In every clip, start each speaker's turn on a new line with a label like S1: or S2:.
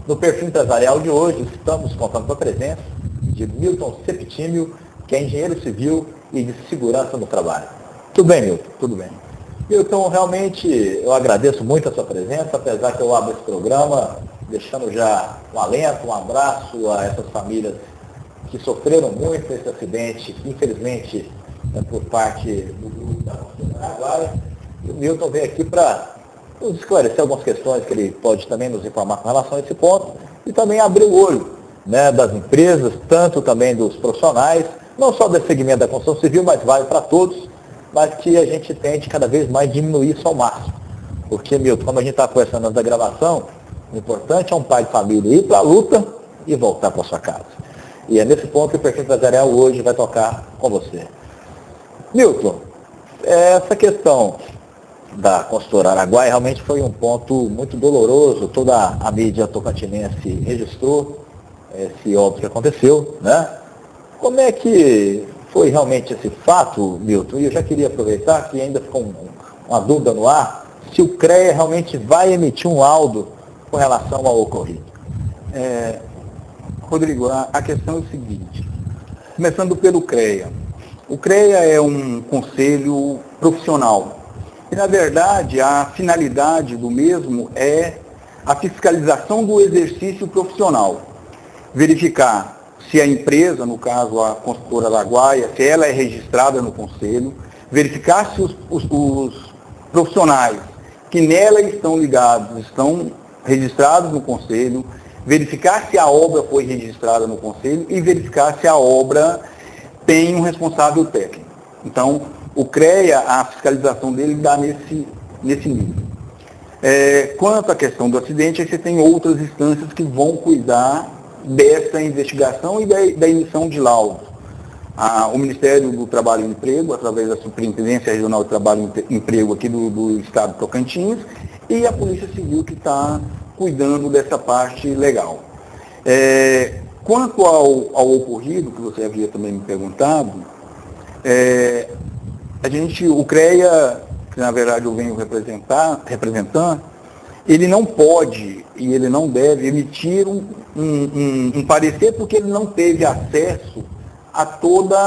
S1: No perfil empresarial de hoje, estamos contando com a presença de Milton Septímio, que é engenheiro civil e de segurança no trabalho. Tudo bem, Milton?
S2: Tudo bem.
S1: Milton, realmente eu agradeço muito a sua presença, apesar que eu abro esse programa deixando já um alento, um abraço a essas famílias que sofreram muito esse acidente, infelizmente, por parte do grupo da Construtora Araguaia. E o Milton veio aqui para nos esclarecer algumas questões que ele pode também nos informar com relação a esse ponto e também abrir o olho, né, das empresas, tanto também dos profissionais, não só desse segmento da construção civil, mas vale para todos, mas que a gente tente cada vez mais diminuir isso ao máximo. Porque, Milton, como a gente está conversando antes da gravação, o importante é um pai de família ir para a luta e voltar para sua casa. E é nesse ponto que o Perfil Empresarial hoje vai tocar com você. Milton, essa questão da Construtora Araguaia realmente foi um ponto muito doloroso, toda a mídia tocantinense registrou esse óbito que aconteceu, né? Como é que foi realmente esse fato, Milton? E eu já queria aproveitar que ainda ficou uma dúvida no ar, se o CREA realmente vai emitir um laudo com relação ao ocorrido.
S2: Rodrigo, a questão é o seguinte, começando pelo CREA. O CREA é um conselho profissional e, na verdade, a finalidade do mesmo é a fiscalização do exercício profissional. Verificar se a empresa, no caso a Construtora Araguaia, se ela é registrada no conselho, verificar se os profissionais que nela estão ligados estão registrados no conselho, verificar se a obra foi registrada no conselho e verificar se a obra tem um responsável técnico. Então, o CREA, a fiscalização dele dá nesse nível. Quanto à questão do acidente, aí você tem outras instâncias que vão cuidar dessa investigação e da emissão de laudo. O Ministério do Trabalho e Emprego, através da Superintendência Regional de Trabalho e Emprego aqui do Estado de Tocantins, e a Polícia Civil que está cuidando dessa parte legal. Quanto ao ocorrido, que você havia também me perguntado, o CREA, que na verdade eu venho representando, ele não pode e ele não deve emitir um parecer porque ele não teve acesso a toda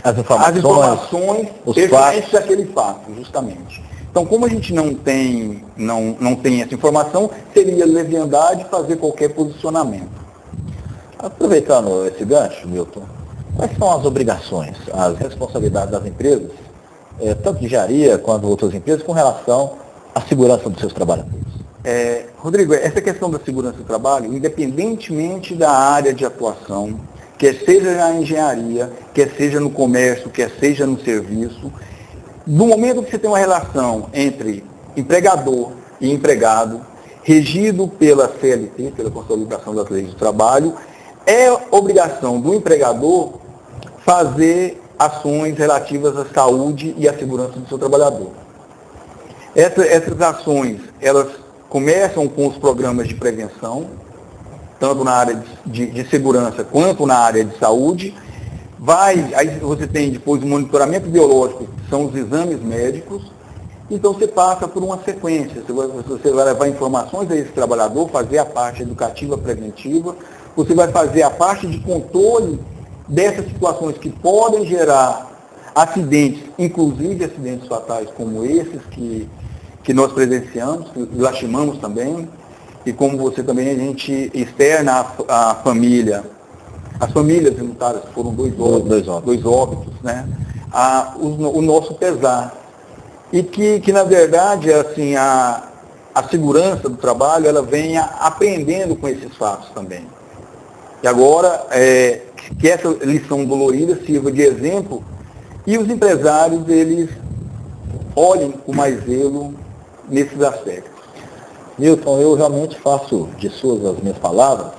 S2: as informações referentes àquele fato, justamente. Então, como a gente não tem essa informação, seria leviandade fazer qualquer posicionamento.
S1: Aproveitando esse gancho, Milton, quais são as obrigações, as responsabilidades das empresas, tanto de engenharia quanto outras empresas, com relação à segurança dos seus trabalhadores?
S2: Rodrigo, essa questão da segurança do trabalho, independentemente da área de atuação, quer seja na engenharia, quer seja no comércio, quer seja no serviço, no momento que você tem uma relação entre empregador e empregado, regido pela CLT, pela Consolidação das Leis do Trabalho, é obrigação do empregador fazer ações relativas à saúde e à segurança do seu trabalhador. Essas ações, elas começam com os programas de prevenção, tanto na área de segurança quanto na área de saúde. Aí você tem depois o monitoramento biológico, que são os exames médicos. Então você passa por uma sequência, você vai levar informações a esse trabalhador, fazer a parte educativa preventiva, você vai fazer a parte de controle dessas situações que podem gerar acidentes, inclusive acidentes fatais como esses que nós presenciamos, que lastimamos também, e como você também, a gente externa a família, as famílias enlutadas, foram dois óbitos, né? O nosso pesar. E que na verdade, assim, a segurança do trabalho, ela vem aprendendo com esses fatos também. E agora, que essa lição dolorida sirva de exemplo e os empresários, eles olhem com mais zelo nesses aspectos.
S1: Milton, eu realmente faço de suas as minhas palavras,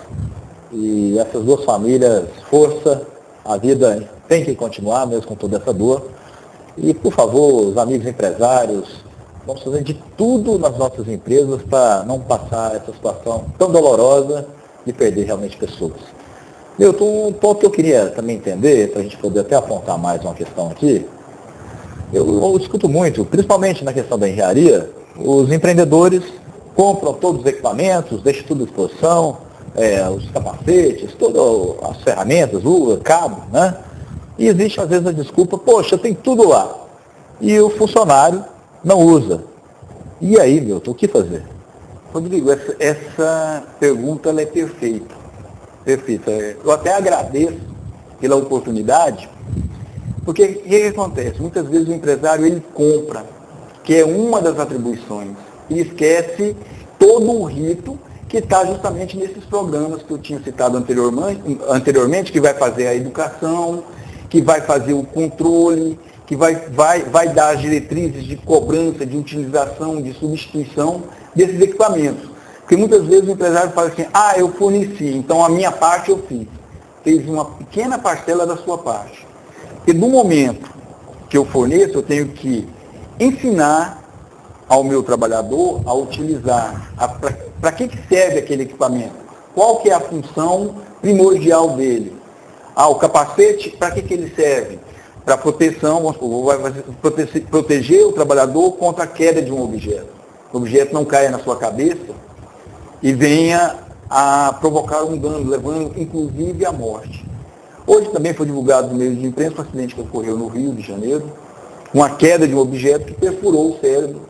S1: e essas duas famílias, força, a vida tem que continuar, mesmo com toda essa dor. E, por favor, os amigos empresários, vamos fazer de tudo nas nossas empresas para não passar essa situação tão dolorosa de perder realmente pessoas. Milton, um ponto que eu queria também entender, para a gente poder até apontar mais uma questão aqui, eu discuto muito, principalmente na questão da engenharia, os empreendedores compram todos os equipamentos, deixam tudo à disposição, os capacetes, todas as ferramentas, luva, cabo, né? E existe às vezes a desculpa, poxa, tem tudo lá. E o funcionário não usa. E aí, Milton, o que fazer?
S2: Rodrigo, essa pergunta ela é perfeita. Perfeita. Eu até agradeço pela oportunidade, porque o que acontece? Muitas vezes o empresário ele compra, que é uma das atribuições, e esquece todo o rito que está justamente nesses programas que eu tinha citado anteriormente, que vai fazer a educação, que vai fazer o controle, que vai dar as diretrizes de cobrança, de utilização, de substituição desses equipamentos. Porque muitas vezes o empresário fala assim, eu forneci, então a minha parte eu fiz. Fez uma pequena parcela da sua parte. Porque no momento que eu forneço, eu tenho que ensinar ao meu trabalhador a utilizar, para que serve aquele equipamento, qual que é a função primordial dele. O capacete, para que ele serve? Para proteção, vai proteger o trabalhador contra a queda de um objeto. O objeto não caia na sua cabeça e venha a provocar um dano, levando inclusive à morte. Hoje também foi divulgado no meio de imprensa um acidente que ocorreu no Rio de Janeiro, uma queda de um objeto que perfurou o cérebro,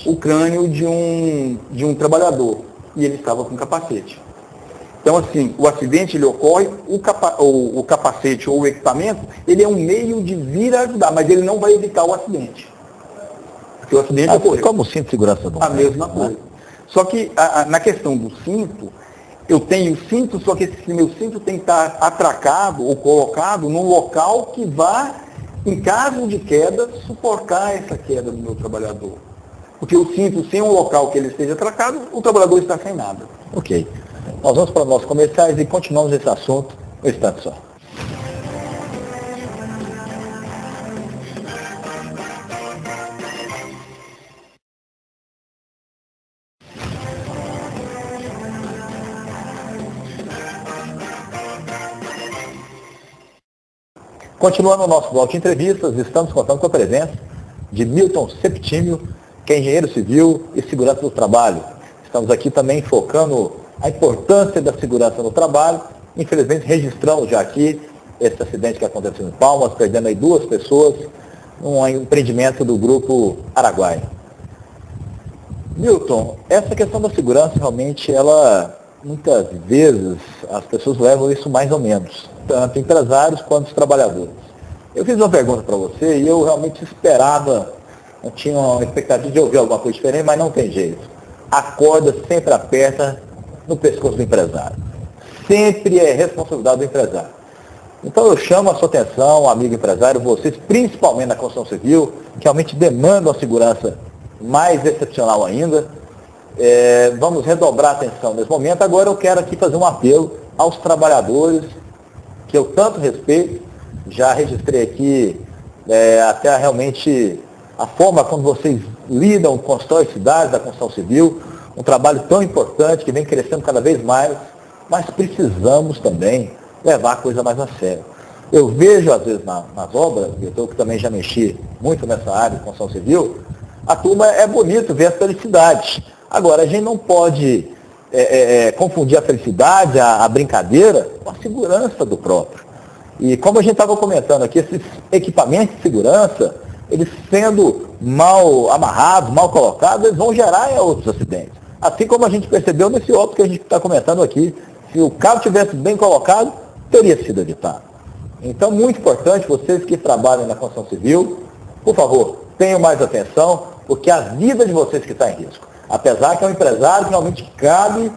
S2: o crânio de um trabalhador, e ele estava com capacete. Então, assim, o acidente ele ocorre, o capacete ou o equipamento, ele é um meio de vir ajudar, mas ele não vai evitar o acidente. Porque o acidente ocorreu.
S1: Como o cinto de segurança do
S2: A mesma coisa. Só que na questão do cinto, eu tenho cinto, só que esse meu cinto tem que estar atracado ou colocado num local que vá, em caso de queda, suportar essa queda do meu trabalhador. Porque o cinto, sem um local que ele esteja atracado, o trabalhador está sem nada.
S1: Ok. Nós vamos para os nossos comerciais e continuamos esse assunto um instante só. Continuando o nosso bloco de entrevistas, estamos contando com a presença de Milton Septímio, que é engenheiro civil e segurança do trabalho. Estamos aqui também focando a importância da segurança no trabalho. Infelizmente, registramos já aqui esse acidente que aconteceu em Palmas, perdendo aí 2 pessoas, num empreendimento do Grupo Araguaia. Milton, essa questão da segurança realmente, muitas vezes, as pessoas levam isso mais ou menos, tanto empresários quanto os trabalhadores. Eu fiz uma pergunta para você e eu realmente esperava, eu tinha uma expectativa de ouvir alguma coisa diferente, mas não tem jeito. A corda sempre aperta no pescoço do empresário. Sempre é responsabilidade do empresário. Então eu chamo a sua atenção, amigo empresário, vocês, principalmente na construção civil, que realmente demandam a segurança mais excepcional ainda. Vamos redobrar a atenção nesse momento. Agora eu quero aqui fazer um apelo aos trabalhadores, que eu tanto respeito. Já registrei aqui até realmente a forma como vocês lidam com as cidades da construção civil, um trabalho tão importante que vem crescendo cada vez mais, mas precisamos também levar a coisa mais a sério. Eu vejo, às vezes, nas obras, eu que também já mexi muito nessa área de construção civil, a turma é bonito ver a felicidade. Agora, a gente não pode confundir a felicidade, a brincadeira, com a segurança do próprio. E como a gente estava comentando aqui, esses equipamentos de segurança, eles sendo mal amarrados, mal colocados, eles vão gerar outros acidentes. Assim como a gente percebeu nesse outro que a gente está comentando aqui, se o cabo tivesse bem colocado, teria sido evitado. Então, muito importante, vocês que trabalham na construção civil, por favor, tenham mais atenção, porque a vida de vocês que está em risco. Apesar que é um empresário que realmente cabe,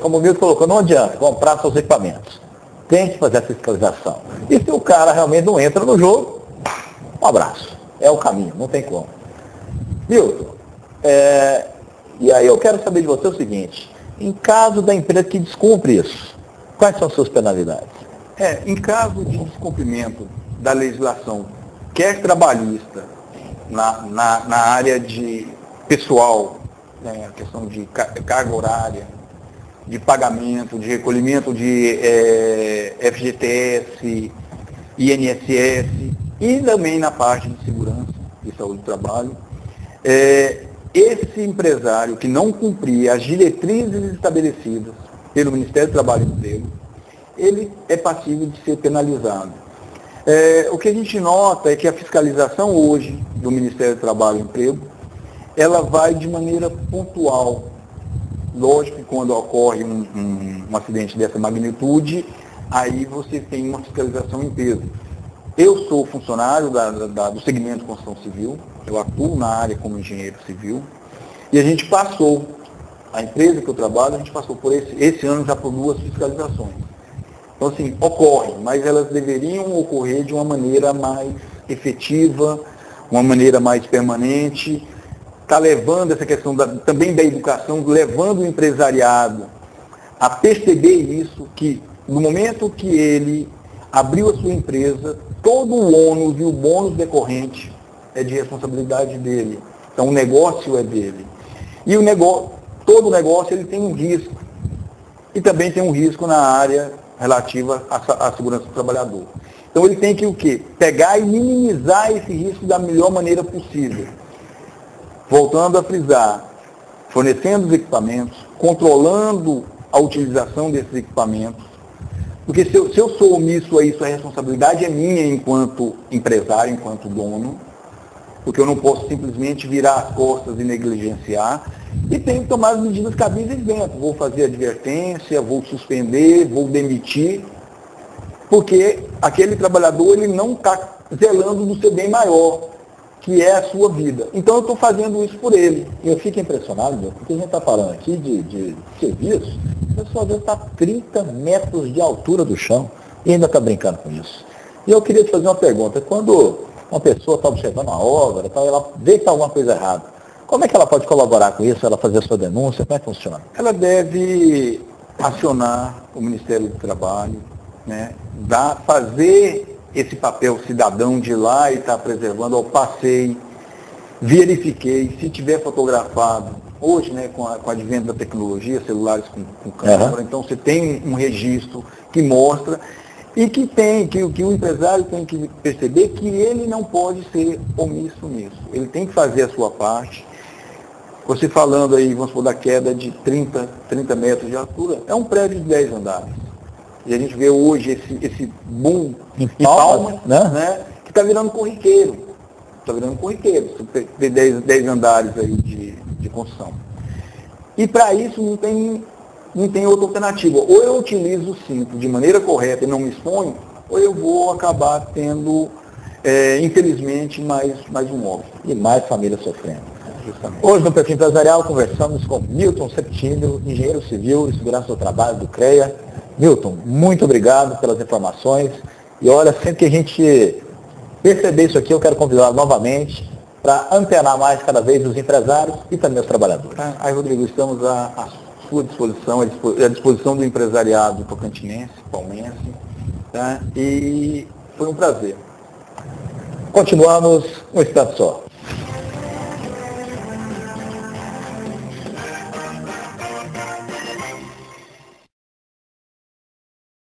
S1: como o Milton colocou, não adianta comprar seus equipamentos. Tem que fazer a fiscalização. E se o cara realmente não entra no jogo, um abraço. É o caminho, não tem como. Milton, e aí eu quero saber de você o seguinte, em caso da empresa que descumpre isso, quais são as suas penalidades?
S2: Em caso de descumprimento da legislação, quer trabalhista, na área de pessoal, a questão de carga horária, de pagamento, de recolhimento de FGTS, INSS, e também na parte de segurança e saúde do trabalho, esse empresário que não cumprir as diretrizes estabelecidas pelo Ministério do Trabalho e Emprego, ele é passível de ser penalizado. O que a gente nota é que a fiscalização hoje do Ministério do Trabalho e Emprego, ela vai de maneira pontual. Lógico que quando ocorre um acidente dessa magnitude, aí você tem uma fiscalização em peso. Eu sou funcionário do segmento de construção civil, eu atuo na área como engenheiro civil, e a gente passou, a empresa que eu trabalho, a gente passou por esse ano já por 2 fiscalizações. Então, assim, ocorrem, mas elas deveriam ocorrer de uma maneira mais efetiva, uma maneira mais permanente, está levando essa questão também da educação, levando o empresariado a perceber isso, que no momento que ele abriu a sua empresa, todo o ônus e o bônus decorrente é de responsabilidade dele. Então o negócio é dele. E todo negócio ele tem um risco. E também tem um risco na área relativa à segurança do trabalhador. Então ele tem que o quê? Pegar e minimizar esse risco da melhor maneira possível. Voltando a frisar, fornecendo os equipamentos, controlando a utilização desses equipamentos, porque se eu sou omisso a isso, a responsabilidade é minha enquanto empresário, enquanto dono, porque eu não posso simplesmente virar as costas e negligenciar, e tenho que tomar as medidas cabíveis dentro. Vou fazer advertência, vou suspender, vou demitir, porque aquele trabalhador ele não está zelando do seu bem maior, que é a sua vida. Então eu estou fazendo isso por ele.
S1: E eu fico impressionado, porque a gente está falando aqui de serviço, o pessoal deve estar a 30 metros de altura do chão e ainda está brincando com isso. E eu queria te fazer uma pergunta. Quando uma pessoa está observando uma obra, ela vê que está alguma coisa errada, como é que ela pode colaborar com isso? Ela fazer a sua denúncia? Como é que funciona?
S2: Ela deve acionar o Ministério do Trabalho, né, fazer esse papel cidadão de ir lá e estar preservando. Eu passei, verifiquei, se tiver fotografado, hoje, né, com o advento da tecnologia, celulares com câmera, então você tem um registro que mostra e que o empresário tem que perceber que ele não pode ser omisso nisso. Ele tem que fazer a sua parte. Você falando aí, vamos supor, da queda de 30 metros de altura, é um prédio de 10 andares. E a gente vê hoje esse boom em Palmas, né, que está virando corriqueiro. Está virando corriqueiro. Você tem 10 andares aí de construção. E para isso não tem outra alternativa. Ou eu utilizo o cinto de maneira correta e não me exponho, ou eu vou acabar tendo, infelizmente, mais um óbito.
S1: E mais famílias sofrendo.
S2: Justamente.
S1: Hoje no Perfil Empresarial conversamos com Milton Septínio, engenheiro civil e segurança do trabalho do CREA. Milton, muito obrigado pelas informações. E olha, sempre que a gente perceber isso aqui, eu quero convidá-lo novamente para antenar mais cada vez os empresários e também os trabalhadores.
S2: Aí, Rodrigo, estamos à sua disposição, à disposição do empresariado tocantinense, palmense, tá? E foi um prazer.
S1: Continuamos um instante só.